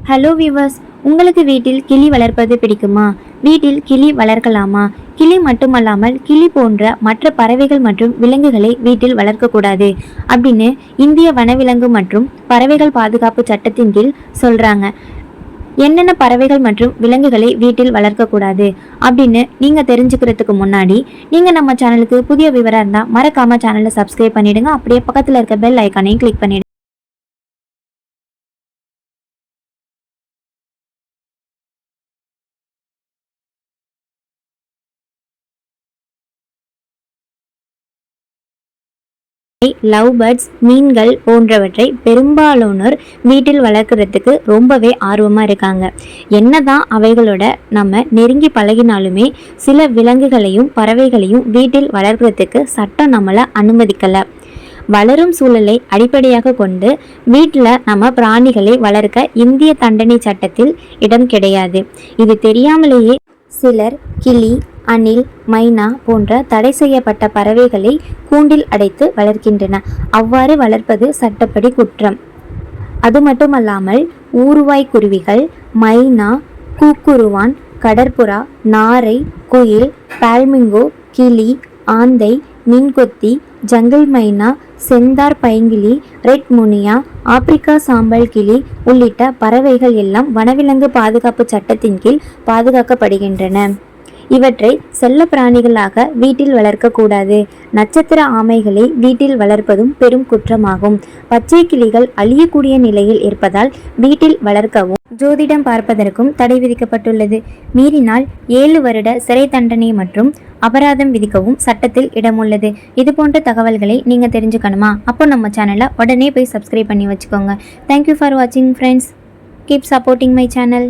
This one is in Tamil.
ஹலோ வியூவர்ஸ், உங்களுக்கு வீட்டில் கிளி வளர்ப்பது பிடிக்குமா? வீட்டில் கிளி வளர்க்கலாமா? கிளி மட்டுமல்லாமல் கிளி போன்ற மற்ற பறவைகள் மற்றும் விலங்குகளை வீட்டில் வளர்க்கக்கூடாது அப்படின்னு இந்திய வனவிலங்கு மற்றும் பறவைகள் பாதுகாப்பு சட்டத்தின் கீழ் சொல்றாங்க. என்னென்ன பறவைகள் மற்றும் விலங்குகளை வீட்டில் வளர்க்கக்கூடாது அப்படின்னு நீங்க தெரிஞ்சுக்கிறதுக்கு முன்னாடி நீங்க நம்ம சேனலுக்கு புதிய விவரம் இருந்தா மறக்காம சேனலை சப்ஸ்கிரைப் பண்ணிடுங்க. அப்படியே பக்கத்துல இருக்க பெல் ஐக்கானையும் கிளிக் பண்ணிடுங்க. லவ் பேர்ட்ஸ், மீன்கள் போன்றவற்றை பெரும்பாலானோர் வீட்டில் வளர்க்குறதுக்கு ரொம்பவே ஆர்வமாக இருக்காங்க. என்னதான் அவைகளோட நம்ம நெருங்கி பழகினாலுமே சில விலங்குகளையும் பறவைகளையும் வீட்டில் வளர்க்குறதுக்கு சட்டம் நம்மளை அனுமதிக்கலை. வளரும் சூழலை அடிப்படையாக கொண்டு வீட்டில் நம்ம பிராணிகளை வளர்க்க இந்திய தண்டனை சட்டத்தில் இடம் கிடையாது. இது தெரியாமலேயே சிலர் கிளி, அணில், மைனா போன்ற தடை செய்யப்பட்ட பறவைகளை கூண்டில் அடைத்து வளர்க்கின்றன. அவ்வாறு வளர்ப்பது சட்டப்படி குற்றம். அது மட்டுமல்லாமல் ஊறுவாய் குருவிகள், மைனா, கூக்குருவான், கடற்புறா, நாரை, குயில், பால்மிங்கோ, கிளி, ஆந்தை, மீன்கொத்தி, ஜங்கிள் மைனா, செந்தார் பைங்கிளி, ரெட் முனியா, ஆப்பிரிக்கா சாம்பல் கிளி உள்ளிட்ட பறவைகள் எல்லாம் வனவிலங்கு பாதுகாப்பு சட்டத்தின் கீழ் பாதுகாக்கப்படுகின்றன. இவற்றை செல்ல பிராணிகளாக வீட்டில் வளர்க்கக்கூடாது. நட்சத்திர ஆமைகளை வீட்டில் வளர்ப்பதும் பெரும் குற்றமாகும். பச்சை கிளிகள் அழியக்கூடிய நிலையில் இருப்பதால் வீட்டில் வளர்க்கவும் ஜோதிடம் பார்ப்பதற்கும் தடை விதிக்கப்பட்டுள்ளது. மீறினால் 7 வருட சிறை தண்டனை மற்றும் அபராதம் விதிக்கவும் சட்டத்தில் இடமுள்ளது. இது போன்ற தகவல்களை நீங்க தெரிஞ்சுக்கணுமா? அப்போ நம்ம சேனலை உடனே போய் சப்ஸ்கிரைப் பண்ணி வச்சுக்கோங்க. தேங்க்யூ ஃபார் வாட்சிங் friends. Keep supporting my channel.